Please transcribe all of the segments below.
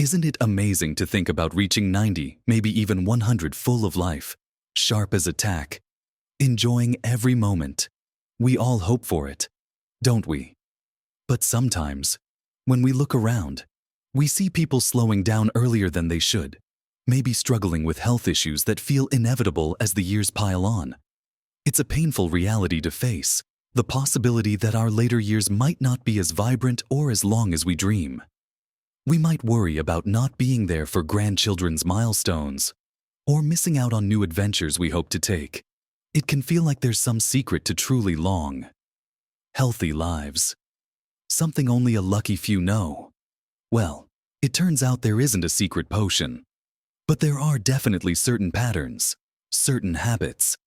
Isn't it amazing to think about reaching 90, maybe even 100 full of life, sharp as a tack, enjoying every moment? We all hope for it, don't we? But sometimes, when we look around, we see people slowing down earlier than they should, maybe struggling with health issues that feel inevitable as the years pile on. It's a painful reality to face, the possibility that our later years might not be as vibrant or as long as we dream. We might worry about not being there for grandchildren's milestones, or missing out on new adventures we hope to take. It can feel like there's some secret to truly long, healthy lives. Something only a lucky few know. Well, it turns out there isn't a secret potion. But there are definitely certain patterns, certain habits,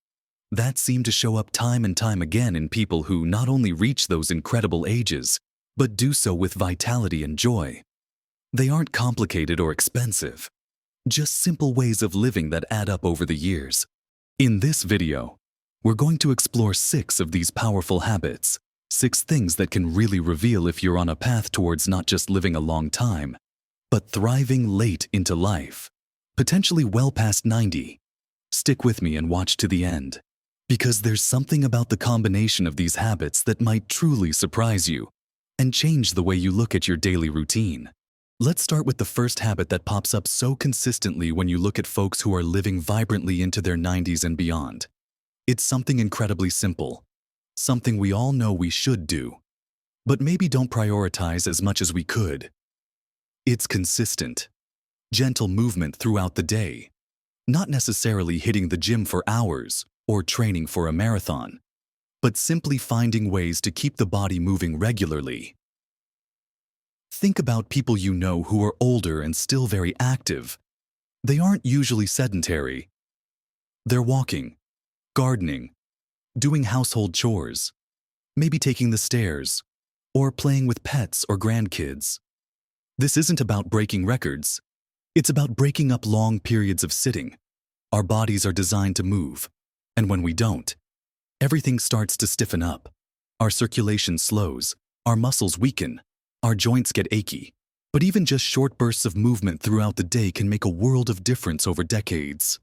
that seem to show up time and time again in people who not only reach those incredible ages, but do so with vitality and joy. They aren't complicated or expensive, just simple ways of living that add up over the years. In this video, we're going to explore 6 of these powerful habits, 6 things that can really reveal if you're on a path towards not just living a long time, but thriving late into life, potentially well past 90. Stick with me and watch to the end, because there's something about the combination of these habits that might truly surprise you and change the way you look at your daily routine. Let's start with the first habit that pops up so consistently when you look at folks who are living vibrantly into their 90s and beyond. It's something incredibly simple, something we all know we should do, but maybe don't prioritize as much as we could. It's consistent, gentle movement throughout the day, not necessarily hitting the gym for hours or training for a marathon, but simply finding ways to keep the body moving regularly. Think about people you know who are older and still very active. They aren't usually sedentary. They're walking, gardening, doing household chores, maybe taking the stairs, or playing with pets or grandkids. This isn't about breaking records. It's about breaking up long periods of sitting. Our bodies are designed to move, and when we don't, everything starts to stiffen up. Our circulation slows, our muscles weaken, our joints get achy. But even just short bursts of movement throughout the day can make a world of difference over decades.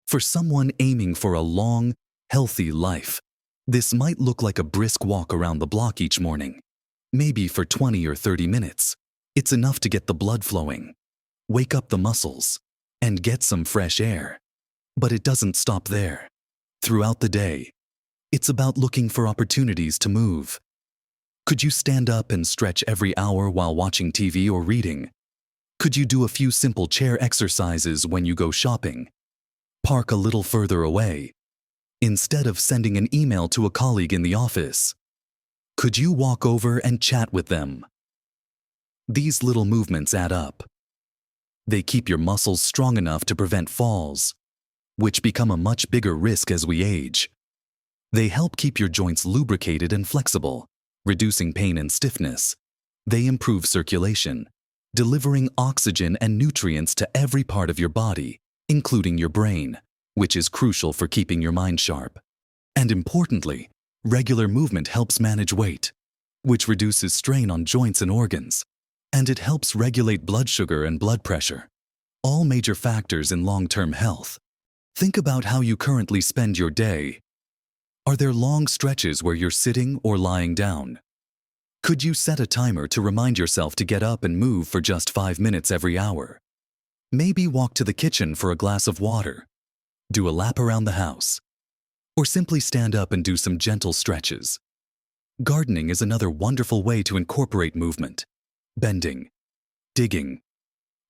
For someone aiming for a long, healthy life, this might look like a brisk walk around the block each morning. Maybe for 20 or 30 minutes, it's enough to get the blood flowing, wake up the muscles, and get some fresh air. But it doesn't stop there. Throughout the day, it's about looking for opportunities to move. Could you stand up and stretch every hour while watching TV or reading? Could you do a few simple chair exercises when you go shopping? Park a little further away, instead of sending an email to a colleague in the office. Could you walk over and chat with them? These little movements add up. They keep your muscles strong enough to prevent falls, which become a much bigger risk as we age. They help keep your joints lubricated and flexible, reducing pain and stiffness. They improve circulation, delivering oxygen and nutrients to every part of your body, including your brain, which is crucial for keeping your mind sharp. And importantly, regular movement helps manage weight, which reduces strain on joints and organs. And it helps regulate blood sugar and blood pressure, all major factors in long-term health. Think about how you currently spend your day. Are there long stretches where you're sitting or lying down? Could you set a timer to remind yourself to get up and move for just 5 minutes every hour? Maybe walk to the kitchen for a glass of water, do a lap around the house, or simply stand up and do some gentle stretches. Gardening is another wonderful way to incorporate movement. Bending, digging,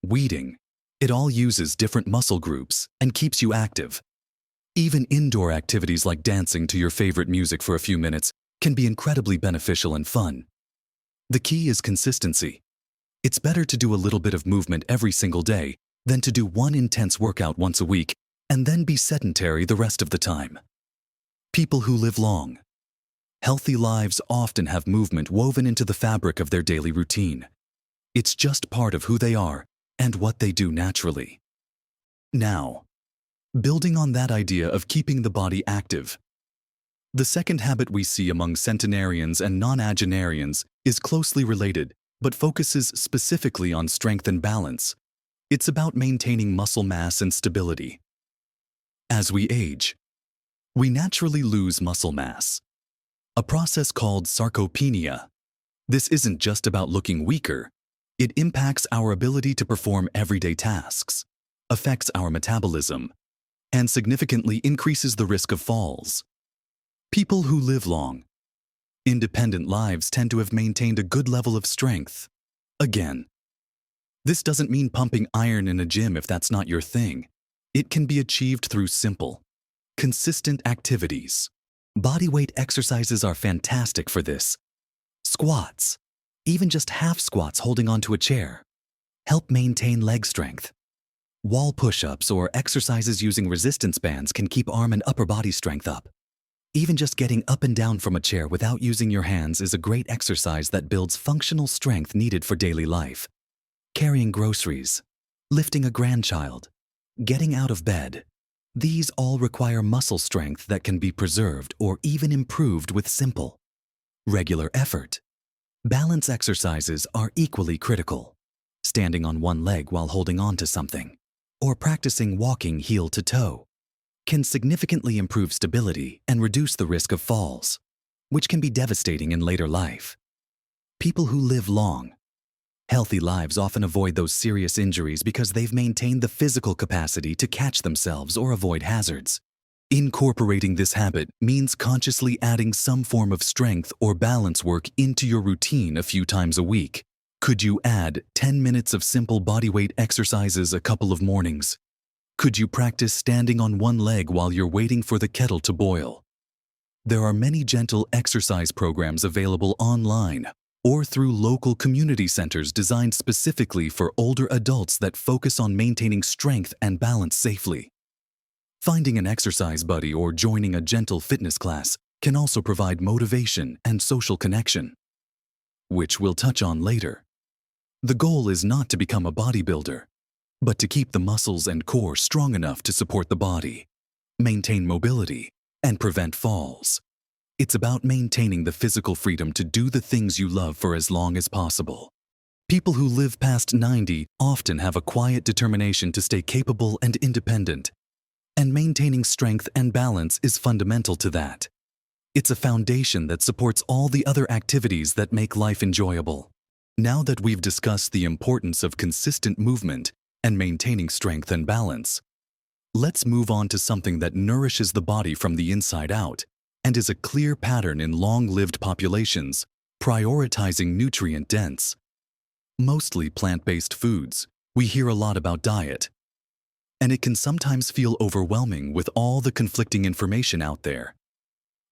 weeding, it all uses different muscle groups and keeps you active. Even indoor activities like dancing to your favorite music for a few minutes can be incredibly beneficial and fun. The key is consistency. It's better to do a little bit of movement every single day than to do one intense workout once a week and then be sedentary the rest of the time. People who live long, healthy lives often have movement woven into the fabric of their daily routine. It's just part of who they are and what they do naturally. Now, building on that idea of keeping the body active, the second habit we see among centenarians and nonagenarians is closely related, but focuses specifically on strength and balance, It's about maintaining muscle mass and stability. As we age, we naturally lose muscle mass, a process called sarcopenia. This isn't just about looking weaker. It impacts our ability to perform everyday tasks, affects our metabolism, and significantly increases the risk of falls. People who live long, independent lives tend to have maintained a good level of strength. Again, this doesn't mean pumping iron in a gym if that's not your thing. It can be achieved through simple, consistent activities. Bodyweight exercises are fantastic for this. Squats, even just half squats holding onto a chair, help maintain leg strength. Wall push-ups or exercises using resistance bands can keep arm and upper body strength up. Even just getting up and down from a chair without using your hands is a great exercise that builds functional strength needed for daily life. Carrying groceries, lifting a grandchild, getting out of bed. These all require muscle strength that can be preserved or even improved with simple, regular effort. Balance exercises are equally critical. Standing on one leg while holding on to something, or practicing walking heel to toe, can significantly improve stability and reduce the risk of falls, which can be devastating in later life. People who live long, healthy lives often avoid those serious injuries because they've maintained the physical capacity to catch themselves or avoid hazards. Incorporating this habit means consciously adding some form of strength or balance work into your routine a few times a week. Could you add 10 minutes of simple bodyweight exercises a couple of mornings? Could you practice standing on one leg while you're waiting for the kettle to boil? There are many gentle exercise programs available online or through local community centers designed specifically for older adults that focus on maintaining strength and balance safely. Finding an exercise buddy or joining a gentle fitness class can also provide motivation and social connection, which we'll touch on later. The goal is not to become a bodybuilder, but to keep the muscles and core strong enough to support the body, maintain mobility, and prevent falls. It's about maintaining the physical freedom to do the things you love for as long as possible. People who live past 90 often have a quiet determination to stay capable and independent, and maintaining strength and balance is fundamental to that. It's a foundation that supports all the other activities that make life enjoyable. Now that we've discussed the importance of consistent movement and maintaining strength and balance, let's move on to something that nourishes the body from the inside out and is a clear pattern in long-lived populations, prioritizing nutrient-dense, mostly plant-based foods. We hear a lot about diet, and it can sometimes feel overwhelming with all the conflicting information out there.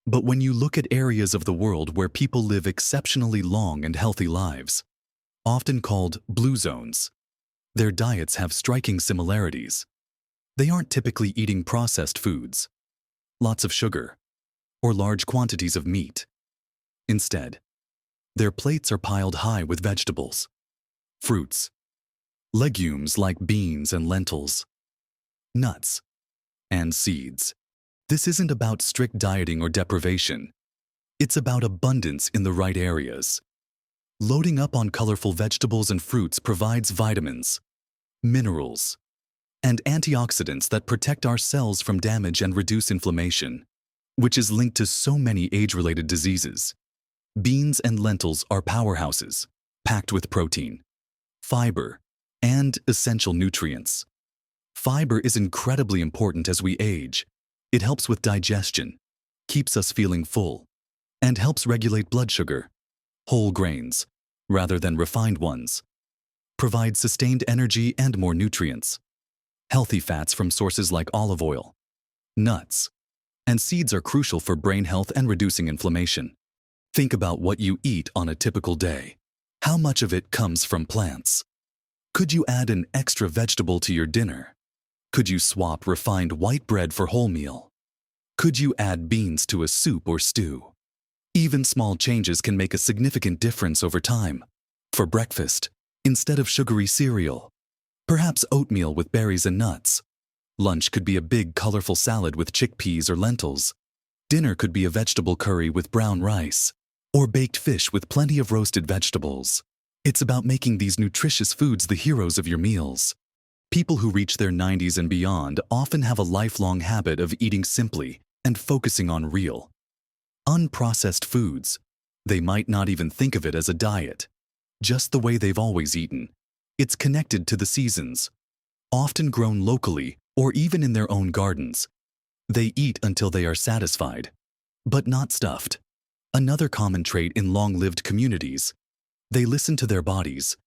But when you look at areas of the world where people live exceptionally long and healthy lives, often called blue zones, their diets have striking similarities. They aren't typically eating processed foods, lots of sugar, or large quantities of meat. Instead, their plates are piled high with vegetables, fruits, legumes like beans and lentils, nuts, and seeds. This isn't about strict dieting or deprivation. It's about abundance in the right areas. Loading up on colorful vegetables and fruits provides vitamins, minerals, and antioxidants that protect our cells from damage and reduce inflammation, which is linked to so many age-related diseases. Beans and lentils are powerhouses, packed with protein, fiber, and essential nutrients. Fiber is incredibly important as we age. It helps with digestion, keeps us feeling full, and helps regulate blood sugar. Whole grains, rather than refined ones, provide sustained energy and more nutrients. Healthy fats from sources like olive oil, nuts, and seeds are crucial for brain health and reducing inflammation. Think about what you eat on a typical day. How much of it comes from plants? Could you add an extra vegetable to your dinner? Could you swap refined white bread for wholemeal? Could you add beans to a soup or stew? Even small changes can make a significant difference over time. For breakfast, instead of sugary cereal, perhaps oatmeal with berries and nuts. Lunch could be a big, colorful salad with chickpeas or lentils. Dinner could be a vegetable curry with brown rice, or baked fish with plenty of roasted vegetables. It's about making these nutritious foods the heroes of your meals. People who reach their 90s and beyond often have a lifelong habit of eating simply and focusing on real, unprocessed foods. They might not even think of it as a diet, just the way they've always eaten. It's connected to the seasons, often grown locally or even in their own gardens. They eat until they are satisfied, but not stuffed. Another common trait in long-lived communities: they listen to their bodies.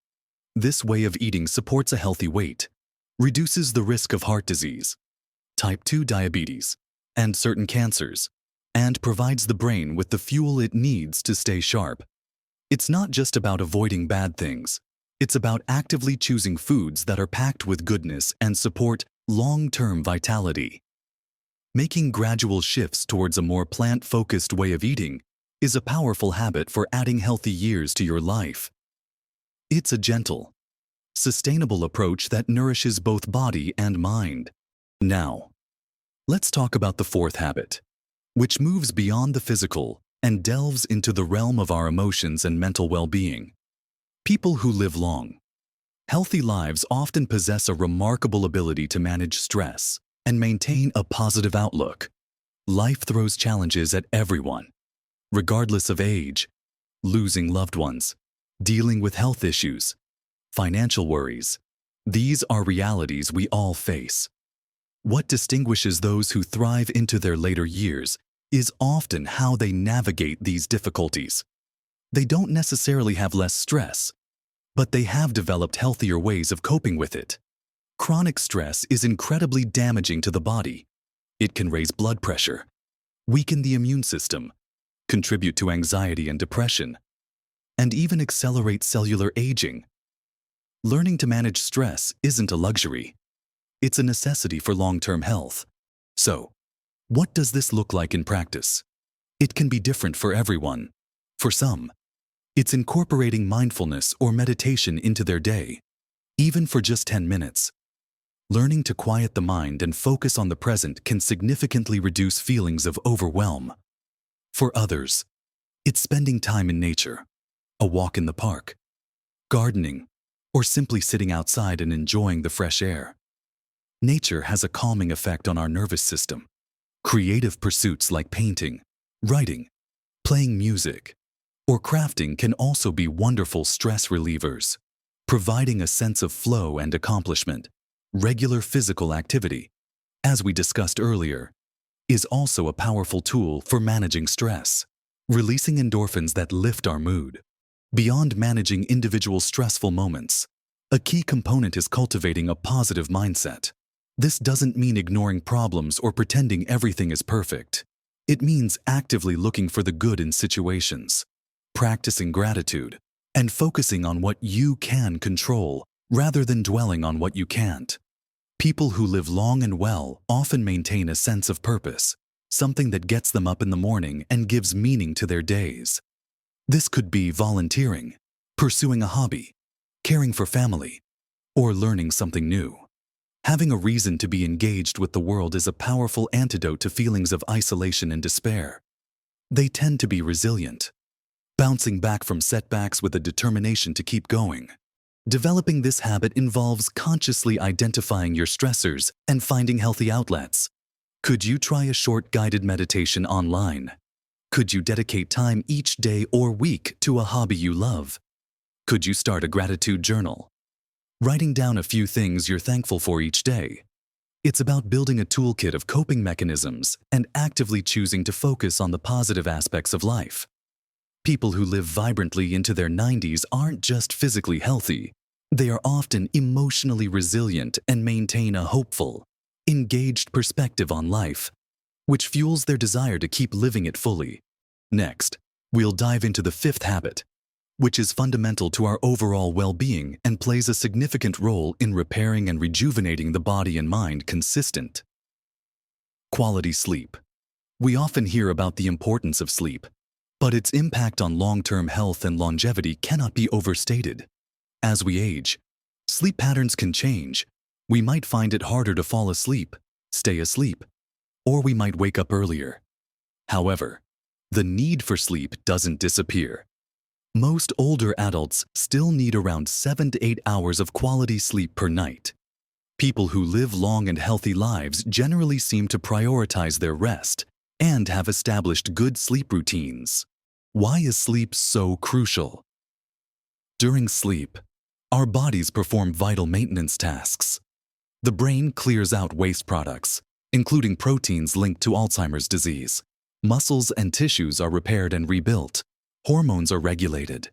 This way of eating supports a healthy weight, reduces the risk of heart disease, type 2 diabetes, and certain cancers, and provides the brain with the fuel it needs to stay sharp. It's not just about avoiding bad things. It's about actively choosing foods that are packed with goodness and support long-term vitality. Making gradual shifts towards a more plant-focused way of eating is a powerful habit for adding healthy years to your life. It's a gentle, sustainable approach that nourishes both body and mind. Now, let's talk about the fourth habit, which moves beyond the physical and delves into the realm of our emotions and mental well-being. People who live long, healthy lives often possess a remarkable ability to manage stress and maintain a positive outlook. Life throws challenges at everyone, regardless of age: losing loved ones, dealing with health issues, financial worries. These are realities we all face. What distinguishes those who thrive into their later years is often how they navigate these difficulties. They don't necessarily have less stress, but they have developed healthier ways of coping with it. Chronic stress is incredibly damaging to the body. It can raise blood pressure, weaken the immune system, contribute to anxiety and depression, and even accelerate cellular aging. Learning to manage stress isn't a luxury. It's a necessity for long-term health. So, what does this look like in practice? It can be different for everyone. For some, it's incorporating mindfulness or meditation into their day, even for just 10 minutes. Learning to quiet the mind and focus on the present can significantly reduce feelings of overwhelm. For others, it's spending time in nature, a walk in the park, gardening, or simply sitting outside and enjoying the fresh air. Nature has a calming effect on our nervous system. Creative pursuits like painting, writing, playing music, or crafting can also be wonderful stress relievers, providing a sense of flow and accomplishment. Regular physical activity, as we discussed earlier, is also a powerful tool for managing stress, releasing endorphins that lift our mood. Beyond managing individual stressful moments, a key component is cultivating a positive mindset. This doesn't mean ignoring problems or pretending everything is perfect. It means actively looking for the good in situations, practicing gratitude, and focusing on what you can control rather than dwelling on what you can't. People who live long and well often maintain a sense of purpose, something that gets them up in the morning and gives meaning to their days. This could be volunteering, pursuing a hobby, caring for family, or learning something new. Having a reason to be engaged with the world is a powerful antidote to feelings of isolation and despair. They tend to be resilient, bouncing back from setbacks with a determination to keep going. Developing this habit involves consciously identifying your stressors and finding healthy outlets. Could you try a short guided meditation online? Could you dedicate time each day or week to a hobby you love? Could you start a gratitude journal, writing down a few things you're thankful for each day? It's about building a toolkit of coping mechanisms and actively choosing to focus on the positive aspects of life. People who live vibrantly into their 90s aren't just physically healthy. They are often emotionally resilient and maintain a hopeful, engaged perspective on life, which fuels their desire to keep living it fully. Next, we'll dive into the fifth habit, which is fundamental to our overall well-being and plays a significant role in repairing and rejuvenating the body and mind: consistent quality sleep. We often hear about the importance of sleep, but its impact on long-term health and longevity cannot be overstated. As we age, sleep patterns can change. We might find it harder to fall asleep, stay asleep, or we might wake up earlier. However, the need for sleep doesn't disappear. Most older adults still need around 7 to 8 hours of quality sleep per night. People who live long and healthy lives generally seem to prioritize their rest and have established good sleep routines. Why is sleep so crucial? During sleep, our bodies perform vital maintenance tasks. The brain clears out waste products, including proteins linked to Alzheimer's disease. Muscles and tissues are repaired and rebuilt. Hormones are regulated.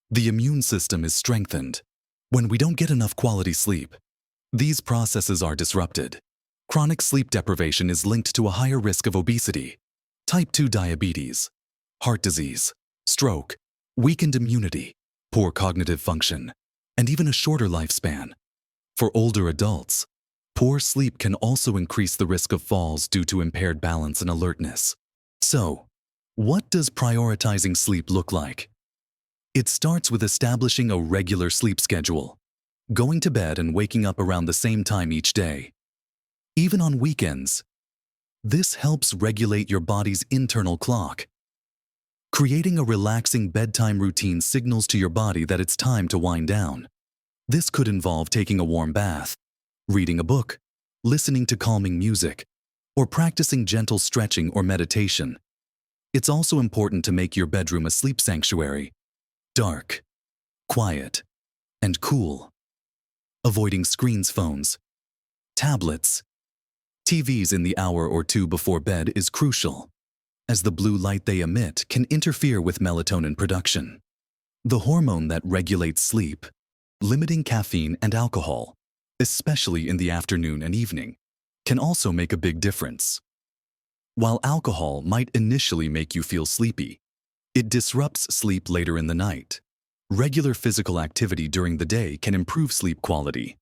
The immune system is strengthened. When we don't get enough quality sleep, these processes are disrupted. Chronic sleep deprivation is linked to a higher risk of obesity, type 2 diabetes, heart disease, stroke, weakened immunity, poor cognitive function, and even a shorter lifespan. For older adults, poor sleep can also increase the risk of falls due to impaired balance and alertness. So, what does prioritizing sleep look like? It starts with establishing a regular sleep schedule, going to bed and waking up around the same time each day. Even on weekends, this helps regulate your body's internal clock. Creating a relaxing bedtime routine signals to your body that it's time to wind down. This could involve taking a warm bath, reading a book, listening to calming music, or practicing gentle stretching or meditation. It's also important to make your bedroom a sleep sanctuary, dark, quiet, and cool. Avoiding screens, phones, tablets, TVs in the hour or two before bed is crucial, as the blue light they emit can interfere with melatonin production, the hormone that regulates sleep. Limiting caffeine and alcohol, especially in the afternoon and evening, can also make a big difference. While alcohol might initially make you feel sleepy, it disrupts sleep later in the night. Regular physical activity during the day can improve sleep quality,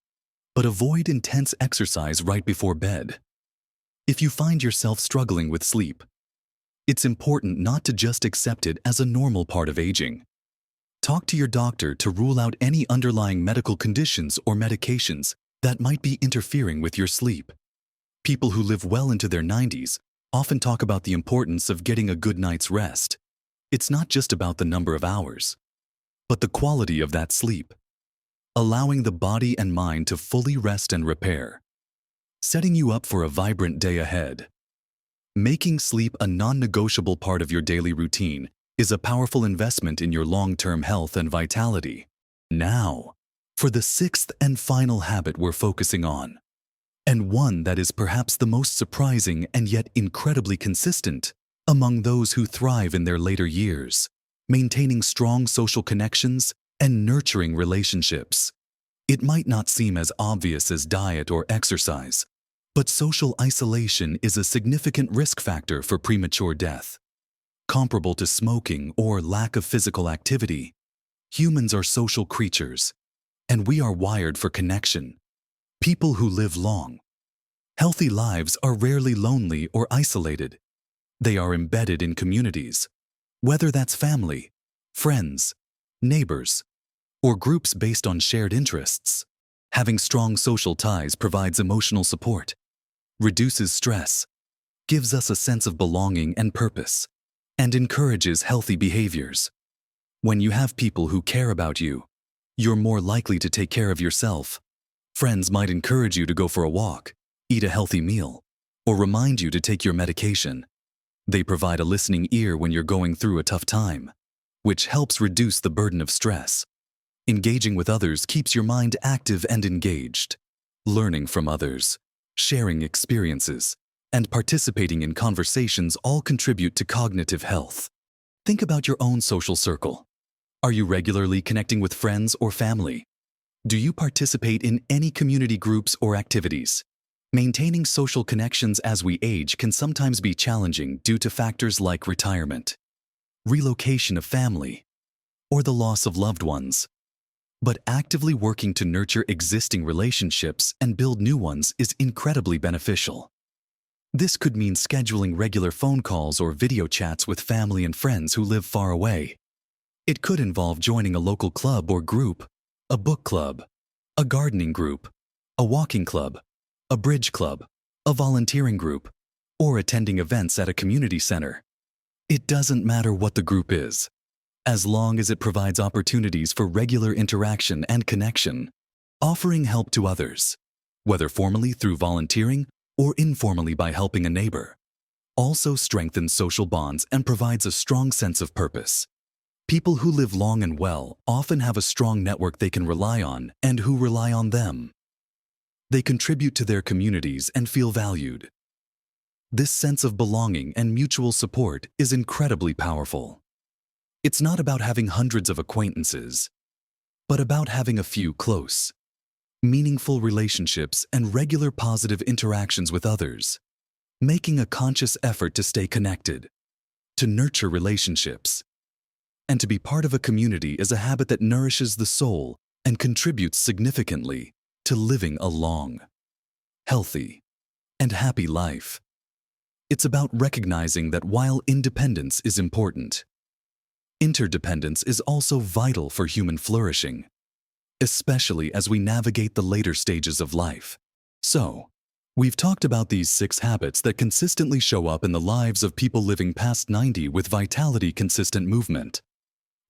but avoid intense exercise right before bed. If you find yourself struggling with sleep, it's important not to just accept it as a normal part of aging. Talk to your doctor to rule out any underlying medical conditions or medications that might be interfering with your sleep. People who live well into their 90s often talk about the importance of getting a good night's rest. It's not just about the number of hours, but the quality of that sleep, allowing the body and mind to fully rest and repair, setting you up for a vibrant day ahead. Making sleep a non-negotiable part of your daily routine is a powerful investment in your long-term health and vitality. Now, for the sixth and final habit we're focusing on, and one that is perhaps the most surprising and yet incredibly consistent among those who thrive in their later years, maintaining strong social connections and nurturing relationships. It might not seem as obvious as diet or exercise, but social isolation is a significant risk factor for premature death. Comparable to smoking or lack of physical activity, humans are social creatures, and we are wired for connection. People who live long, healthy lives are rarely lonely or isolated. They are embedded in communities, whether that's family, friends, neighbors, or groups based on shared interests. Having strong social ties provides emotional support, reduces stress, gives us a sense of belonging and purpose, and encourages healthy behaviors. When you have people who care about you, you're more likely to take care of yourself. Friends might encourage you to go for a walk, eat a healthy meal, or remind you to take your medication. They provide a listening ear when you're going through a tough time, which helps reduce the burden of stress. Engaging with others keeps your mind active and engaged. Learning from others, sharing experiences, and participating in conversations all contribute to cognitive health. Think about your own social circle. Are you regularly connecting with friends or family? Do you participate in any community groups or activities? Maintaining social connections as we age can sometimes be challenging due to factors like retirement, relocation of family, or the loss of loved ones. But actively working to nurture existing relationships and build new ones is incredibly beneficial. This could mean scheduling regular phone calls or video chats with family and friends who live far away. It could involve joining a local club or group, a book club, a gardening group, a walking club, a bridge club, a volunteering group, or attending events at a community center. It doesn't matter what the group is, as long as it provides opportunities for regular interaction and connection. Offering help to others, whether formally through volunteering or informally by helping a neighbor, also strengthens social bonds and provides a strong sense of purpose. People who live long and well often have a strong network they can rely on and who rely on them. They contribute to their communities and feel valued. This sense of belonging and mutual support is incredibly powerful. It's not about having hundreds of acquaintances, but about having a few close, meaningful relationships and regular positive interactions with others, making a conscious effort to stay connected, to nurture relationships, and to be part of a community is a habit that nourishes the soul and contributes significantly to living a long, healthy, and happy life. It's about recognizing that while independence is important, interdependence is also vital for human flourishing, especially as we navigate the later stages of life. So, we've talked about these 6 habits that consistently show up in the lives of people living past 90 with vitality, consistent movement,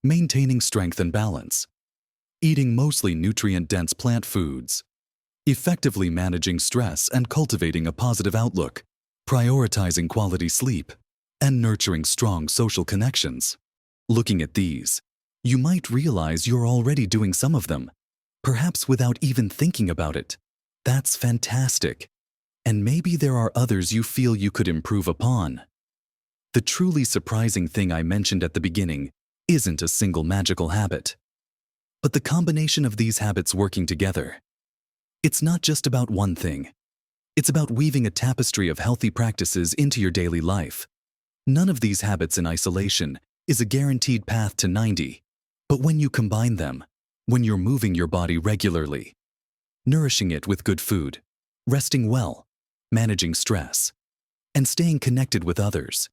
maintaining strength and balance, eating mostly nutrient-dense plant foods, effectively managing stress and cultivating a positive outlook, prioritizing quality sleep, and nurturing strong social connections. Looking at these, you might realize you're already doing some of them, perhaps without even thinking about it. That's fantastic. And maybe there are others you feel you could improve upon. The truly surprising thing I mentioned at the beginning isn't a single magical habit, but the combination of these habits working together. It's not just about one thing. It's about weaving a tapestry of healthy practices into your daily life. None of these habits in isolation is a guaranteed path to 90, but when you combine them, when you're moving your body regularly, nourishing it with good food, resting well, managing stress, and staying connected with others,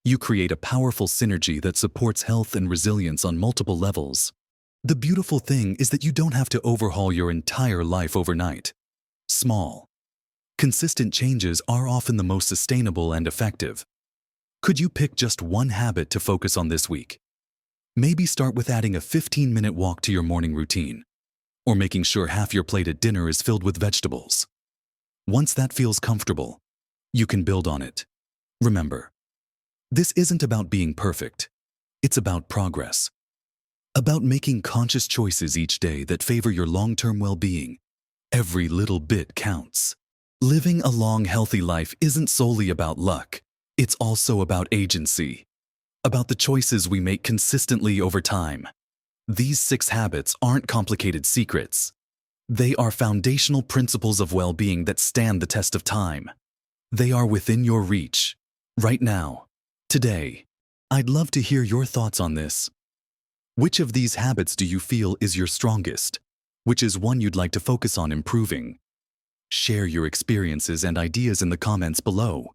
you create a powerful synergy that supports health and resilience on multiple levels. The beautiful thing is that you don't have to overhaul your entire life overnight. Small, consistent changes are often the most sustainable and effective. Could you pick just one habit to focus on this week? Maybe start with adding a 15-minute walk to your morning routine, or making sure half your plate at dinner is filled with vegetables. Once that feels comfortable, you can build on it. Remember, this isn't about being perfect. It's about progress. About making conscious choices each day that favor your long-term well-being. Every little bit counts. Living a long, healthy life isn't solely about luck. It's also about agency, about the choices we make consistently over time. These 6 habits aren't complicated secrets. They are foundational principles of well-being that stand the test of time. They are within your reach, right now, today. I'd love to hear your thoughts on this. Which of these habits do you feel is your strongest? Which is one you'd like to focus on improving? Share your experiences and ideas in the comments below.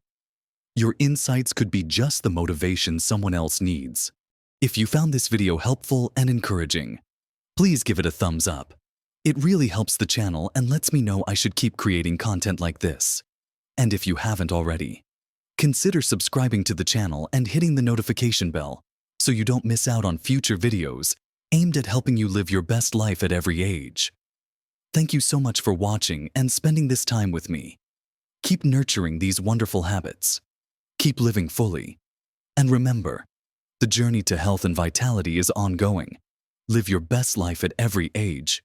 Your insights could be just the motivation someone else needs. If you found this video helpful and encouraging, please give it a thumbs up. It really helps the channel and lets me know I should keep creating content like this. And if you haven't already, consider subscribing to the channel and hitting the notification bell so you don't miss out on future videos aimed at helping you live your best life at every age. Thank you so much for watching and spending this time with me. Keep nurturing these wonderful habits. Keep living fully. And remember, the journey to health and vitality is ongoing. Live your best life at every age.